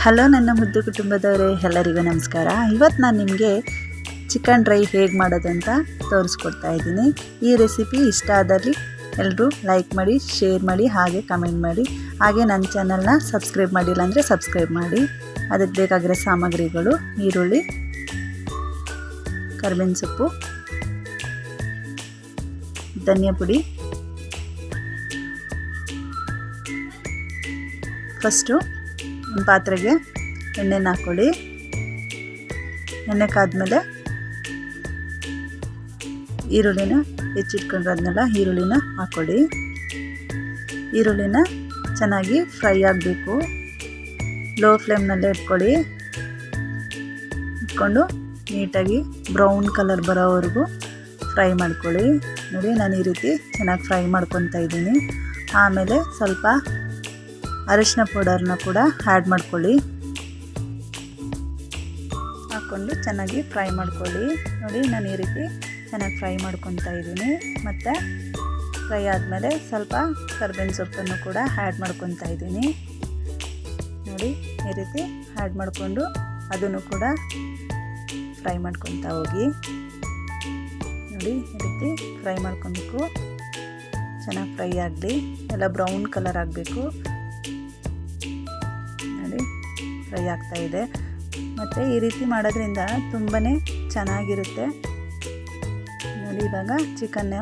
Hello ನನ್ನ ಮುದ್ದು ಕುಟುಂಬದವರೇ, ಎಲ್ಲರಿಗೂ ನಮಸ್ಕಾರ. ಇವತ್ತು ನಾನು ನಿಮಗೆ ಚಿಕನ್ ಡ್ರೈ ಹೇಗೆ ಮಾಡೋದು ಅಂತ ತೋರಿಸ್ಕೊಡ್ತಾ ಇದ್ದೀನಿ. ಈ ರೆಸಿಪಿ ಇಷ್ಟ ಆದಲ್ಲಿ ಎಲ್ಲರೂ ಲೈಕ್ ಮಾಡಿ, ಶೇರ್ ಮಾಡಿ, ಹಾಗೆ ಕಮೆಂಟ್ ಮಾಡಿ. ಹಾಗೆ ನನ್ನ ಚಾನಲ್ನ ಸಬ್ಸ್ಕ್ರೈಬ್ ಮಾಡಿಲ್ಲ ಅಂದರೆ ಸಬ್ಸ್ಕ್ರೈಬ್ ಮಾಡಿ. ಅದಕ್ಕೆ ಬೇಕಾಗಿರೋ ಸಾಮಗ್ರಿಗಳು: ಈರುಳ್ಳಿ, ಕರಿಬೇವಿನ ಸೊಪ್ಪು, ಧನಿಯಾ ಪುಡಿ. ಫಸ್ಟು ಒಂದು ಪಾತ್ರೆಗೆ ಎಣ್ಣೆನ ಹಾಕ್ಕೊಳ್ಳಿ. ಎಣ್ಣೆ ಕಾದ್ಮೇಲೆ ಈರುಳ್ಳಿನ ಹೆಚ್ಚಿಟ್ಕೊಂಡಿರೋದ್ನೆಲ್ಲ ಈರುಳ್ಳಿನ ಹಾಕ್ಕೊಳ್ಳಿ. ಈರುಳ್ಳಿನ ಚೆನ್ನಾಗಿ ಫ್ರೈ ಆಗಬೇಕು. ಲೋ ಫ್ಲೇಮ್ನಲ್ಲೇ ಇಟ್ಕೊಂಡು ನೀಟಾಗಿ ಬ್ರೌನ್ ಕಲರ್ ಬರೋವರೆಗೂ ಫ್ರೈ ಮಾಡ್ಕೊಳ್ಳಿ. ನೋಡಿ, ನಾನು ಈ ರೀತಿ ಚೆನ್ನಾಗಿ ಫ್ರೈ ಮಾಡ್ಕೊತಾ ಇದ್ದೀನಿ. ಆಮೇಲೆ ಸ್ವಲ್ಪ ಅರಿಶಿನ ಪೌಡರ್ನ ಕೂಡ ಆ್ಯಡ್ ಮಾಡ್ಕೊಳ್ಳಿ. ಹಾಕ್ಕೊಂಡು ಚೆನ್ನಾಗಿ ಫ್ರೈ ಮಾಡ್ಕೊಳ್ಳಿ. ನೋಡಿ, ನಾನು ಈ ರೀತಿ ಚೆನ್ನಾಗಿ ಫ್ರೈ ಮಾಡ್ಕೊತಾ ಇದ್ದೀನಿ. ಮತ್ತು ಫ್ರೈ ಆದಮೇಲೆ ಸ್ವಲ್ಪ ಕರಿಬೇವಿನ ಸೊಪ್ಪನ್ನು ಕೂಡ ಆ್ಯಡ್ ಮಾಡ್ಕೊತಾ ಇದ್ದೀನಿ. ನೋಡಿ, ಈ ರೀತಿ ಆ್ಯಡ್ ಮಾಡಿಕೊಂಡು ಅದನ್ನು ಕೂಡ ಫ್ರೈ ಮಾಡ್ಕೊತಾ ಹೋಗಿ. ನೋಡಿ, ಈ ರೀತಿ ಫ್ರೈ ಮಾಡ್ಕೊಬೇಕು. ಚೆನ್ನಾಗಿ ಫ್ರೈ ಆಗಲಿ, ಎಲ್ಲ ಬ್ರೌನ್ ಕಲರ್ ಆಗಬೇಕು. ನೋಡಿ, ಫ್ರೈ ಆಗ್ತಾ ಇದೆ. ಮತ್ತು ಈ ರೀತಿ ಮಾಡೋದ್ರಿಂದ ತುಂಬಾ ಚೆನ್ನಾಗಿರುತ್ತೆ. ನೋಡಿ, ಇವಾಗ ಚಿಕನ್ನ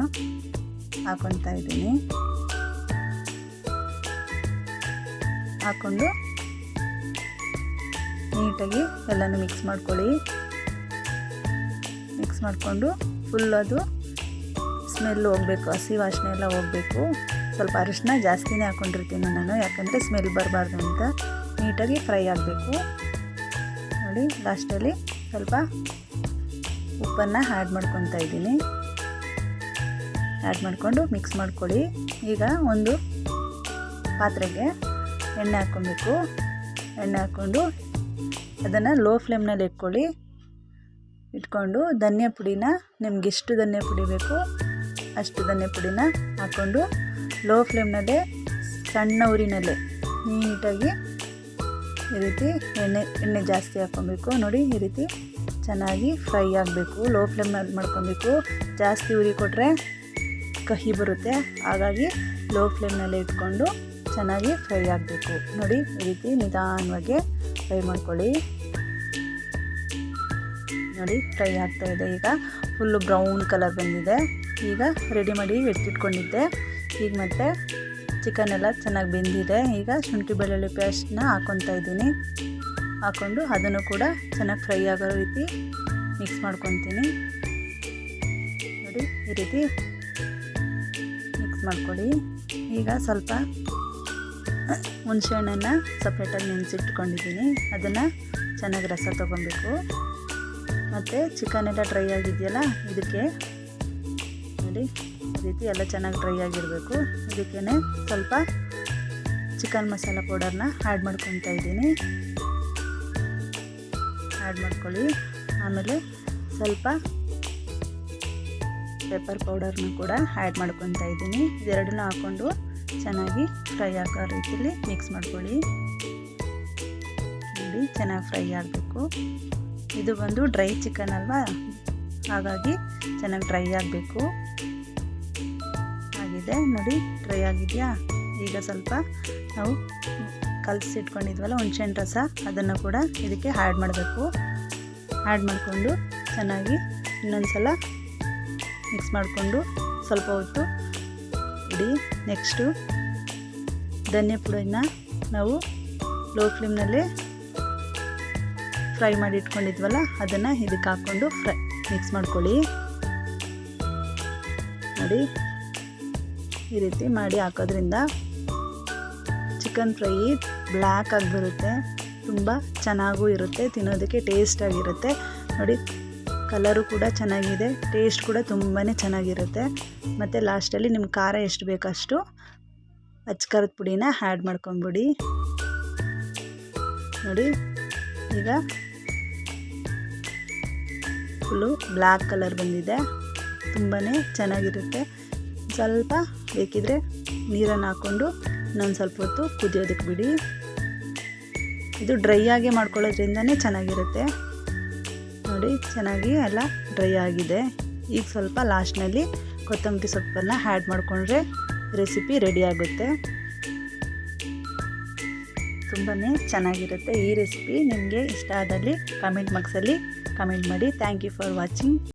ಹಾಕ್ಕೊತಾ ಇದ್ದೀನಿ. ಹಾಕ್ಕೊಂಡು ನೀಟಾಗಿ ಎಲ್ಲನೂ ಮಿಕ್ಸ್ ಮಾಡ್ಕೊಳ್ಳಿ. ಮಿಕ್ಸ್ ಮಾಡಿಕೊಂಡು ಫುಲ್ ಅದು ಸ್ಮೆಲ್ ಹೋಗಬೇಕು, ಹಸಿ ವಾಸನೆ ಎಲ್ಲ ಹೋಗಬೇಕು. ಸ್ವಲ್ಪ ಅರಿಶಿನ ಜಾಸ್ತಿನೇ ಹಾಕ್ಕೊಂಡಿರ್ತೀನಿ ನಾನು, ಯಾಕಂದರೆ ಸ್ಮೆಲ್ ಬರಬಾರ್ದು ಅಂತ. ನೀಟಾಗಿ ಫ್ರೈ ಆಗಬೇಕು. ನೋಡಿ, ಲಾಸ್ಟಲ್ಲಿ ಸ್ವಲ್ಪ ಉಪ್ಪನ್ನು ಆ್ಯಡ್ ಮಾಡ್ಕೊತಾ ಇದ್ದೀನಿ. ಆ್ಯಡ್ ಮಾಡಿಕೊಂಡು ಮಿಕ್ಸ್ ಮಾಡ್ಕೊಳ್ಳಿ. ಈಗ ಒಂದು ಪಾತ್ರೆಗೆ ಎಣ್ಣೆ ಹಾಕ್ಕೊಬೇಕು. ಎಣ್ಣೆ ಹಾಕ್ಕೊಂಡು ಅದನ್ನು ಲೋ ಫ್ಲೇಮ್ನಲ್ಲಿ ಇಟ್ಕೊಂಡು ಧನಿಯಾ ಪುಡಿನ, ನಿಮ್ಗೆ ಎಷ್ಟು ಧನಿಯಾ ಪುಡಿ ಬೇಕು ಅಷ್ಟು ಧನಿಯಾ ಪುಡಿನ ಹಾಕ್ಕೊಂಡು ಲೋ ಫ್ಲೇಮ್ನಲ್ಲೇ ಸಣ್ಣ ಉರಿನಲ್ಲೇ ನೀಟಾಗಿ ಈ ರೀತಿ ಎಣ್ಣೆ ಜಾಸ್ತಿ ಹಾಕ್ಕೊಬೇಕು. ನೋಡಿ, ಈ ರೀತಿ ಚೆನ್ನಾಗಿ ಫ್ರೈ ಆಗಬೇಕು. ಲೋ ಫ್ಲೇಮ್ನಲ್ಲಿ ಮಾಡ್ಕೊಬೇಕು. ಜಾಸ್ತಿ ಉರಿ ಕೊಟ್ಟರೆ ಕಹಿ ಬರುತ್ತೆ. ಹಾಗಾಗಿ ಲೋ ಫ್ಲೇಮ್ನಲ್ಲೇ ಇಟ್ಕೊಂಡು ಚೆನ್ನಾಗಿ ಫ್ರೈ ಆಗಬೇಕು. ನೋಡಿ, ಈ ರೀತಿ ನಿಧಾನವಾಗಿ ಫ್ರೈ ಮಾಡ್ಕೊಳ್ಳಿ. ನೋಡಿ, ಫ್ರೈ ಆಗ್ತಾ ಇದೆ. ಈಗ ಫುಲ್ಲು ಬ್ರೌನ್ ಕಲರ್ ಬಂದಿದೆ. ಈಗ ರೆಡಿ ಮಾಡಿ ಎತ್ತಿಟ್ಕೊಂಡಿದ್ದೆ. ಈಗ ಮತ್ತೆ ಚಿಕನ್ ಎಲ್ಲ ಚೆನ್ನಾಗಿ ಬೆಂದಿದೆ. ಈಗ ಶುಂಠಿ ಬೆಳ್ಳುಳ್ಳಿ ಪೇಸ್ಟ್ನ ಹಾಕ್ಕೊತಾ ಇದ್ದೀನಿ. ಹಾಕ್ಕೊಂಡು ಅದನ್ನು ಕೂಡ ಚೆನ್ನಾಗಿ ಫ್ರೈ ಆಗೋ ರೀತಿ ಮಿಕ್ಸ್ ಮಾಡ್ಕೊತೀನಿ. ನೋಡಿ, ಈ ರೀತಿ ಮಿಕ್ಸ್ ಮಾಡ್ಕೊಳ್ಳಿ. ಈಗ ಸ್ವಲ್ಪ ಹುಣಸೆಹಣ್ಣನ್ನು ಸಪ್ರೇಟಾಗಿ ನೆನೆಸಿಟ್ಕೊಂಡಿದ್ದೀನಿ. ಅದನ್ನು ಚೆನ್ನಾಗಿ ರಸ ತೊಗೊಬೇಕು. ಮತ್ತು ಚಿಕನ್ ಎಲ್ಲ ಡ್ರೈ ಆಗಿದೆಯಲ್ಲ, ಇದಕ್ಕೆ ನೋಡಿ ಈ ರೀತಿ ಎಲ್ಲ ಚೆನ್ನಾಗಿ ಡ್ರೈ ಆಗಿರಬೇಕು. ಇದಕ್ಕೇ ಸ್ವಲ್ಪ ಚಿಕನ್ ಮಸಾಲ ಪೌಡರ್ನ ಆ್ಯಡ್ ಮಾಡ್ಕೊತಾ ಇದ್ದೀನಿ. ಆ್ಯಡ್ ಮಾಡ್ಕೊಳ್ಳಿ. ಆಮೇಲೆ ಸ್ವಲ್ಪ ಪೆಪ್ಪರ್ ಪೌಡರ್ನ ಕೂಡ ಆ್ಯಡ್ ಮಾಡ್ಕೊತಾ ಇದ್ದೀನಿ. ಇದೆರಡನ್ನೂ ಹಾಕ್ಕೊಂಡು ಚೆನ್ನಾಗಿ ಫ್ರೈ ಆಗೋ ರೀತಿಯಲ್ಲಿ ಮಿಕ್ಸ್ ಮಾಡ್ಕೊಳ್ಳಿ. ನೋಡಿ, ಚೆನ್ನಾಗಿ ಫ್ರೈ ಆಗಬೇಕು. ಇದು ಬಂದು ಡ್ರೈ ಚಿಕನ್ ಅಲ್ವಾ, ಹಾಗಾಗಿ ಚೆನ್ನಾಗಿ ಡ್ರೈ ಆಗಬೇಕು. ಆಗಿದೆ ನೋಡಿ, ಡ್ರೈ ಆಗಿದೆಯಾ? ಈಗ ಸ್ವಲ್ಪ ನಾವು ಕಲಸಿಟ್ಕೊಂಡಿದ್ವಲ್ಲ ಹುಣಸೆಹಣ್ಣು ರಸ, ಅದನ್ನು ಕೂಡ ಇದಕ್ಕೆ ಆ್ಯಡ್ ಮಾಡಬೇಕು. ಆ್ಯಡ್ ಮಾಡಿಕೊಂಡು ಚೆನ್ನಾಗಿ ಇನ್ನೊಂದು ಸಲ ಮಿಕ್ಸ್ ಮಾಡಿಕೊಂಡು ಸ್ವಲ್ಪ ಹೊತ್ತು ಇಡಿ. ನೆಕ್ಸ್ಟು ಧನಿಯಾ ಪುಡಿನ ನಾವು ಲೋ ಫ್ಲೇಮ್ನಲ್ಲೇ ಫ್ರೈ ಮಾಡಿ ಇಟ್ಕೊಂಡಿದ್ವಲ್ಲ, ಅದನ್ನು ಇದಕ್ಕೆ ಹಾಕ್ಕೊಂಡು ಮಿಕ್ಸ್ ಮಾಡ್ಕೊಳ್ಳಿ. ನೋಡಿ, ಈ ರೀತಿ ಮಾಡಿ ಹಾಕೋದ್ರಿಂದ ಚಿಕನ್ ಫ್ರೈ ಬ್ಲ್ಯಾಕ್ ಆಗಿ ಬರುತ್ತೆ. ತುಂಬ ಚೆನ್ನಾಗೂ ಇರುತ್ತೆ, ತಿನ್ನೋದಕ್ಕೆ ಟೇಸ್ಟಾಗಿರುತ್ತೆ. ನೋಡಿ, ಕಲರು ಕೂಡ ಚೆನ್ನಾಗಿದೆ, ಟೇಸ್ಟ್ ಕೂಡ ತುಂಬಾ ಚೆನ್ನಾಗಿರುತ್ತೆ. ಮತ್ತು ಲಾಸ್ಟಲ್ಲಿ ನಿಮ್ಗೆ ಖಾರ ಎಷ್ಟು ಬೇಕಷ್ಟು ಅಚ್ಚ ಖಾರದ ಪುಡಿನ ಆ್ಯಡ್ ಮಾಡ್ಕೊಂಬಿಡಿ. ನೋಡಿ, ಈಗ ಫುಲ್ಲು ಬ್ಲ್ಯಾಕ್ ಕಲರ್ ಬಂದಿದೆ. ತುಂಬಾ ಚೆನ್ನಾಗಿರುತ್ತೆ. ಸ್ವಲ್ಪ ಬೇಕಿದ್ರೆ ನೀರನ್ನು ಹಾಕ್ಕೊಂಡು ಇನ್ನೊಂದು ಸ್ವಲ್ಪ ಹೊತ್ತು ಕುದಿಯೋದಕ್ಕೆ ಬಿಡಿ. ಇದು ಡ್ರೈ ಆಗಿ ಮಾಡ್ಕೊಳ್ಳೋದ್ರಿಂದನೇ ಚೆನ್ನಾಗಿರುತ್ತೆ. ನೋಡಿ ಚೆನ್ನಾಗಿ ಎಲ್ಲ ಡ್ರೈ ಆಗಿದೆ. ಈಗ ಸ್ವಲ್ಪ ಲಾಸ್ಟ್ನಲ್ಲಿ ಕೊತ್ತಂಬರಿ ಸೊಪ್ಪನ್ನು ಆ್ಯಡ್ ಮಾಡಿಕೊಂಡ್ರೆ ರೆಸಿಪಿ ರೆಡಿ ಆಗುತ್ತೆ. ತುಂಬಾ ಚೆನ್ನಾಗಿರುತ್ತೆ ಈ ರೆಸಿಪಿ. ನಿಮಗೆ ಇಷ್ಟ ಆದಲ್ಲಿ ಕಮೆಂಟ್ ಬಾಕ್ಸಲ್ಲಿ ಕಮೆಂಟ್ ಮಾಡಿ. Thank you for watching.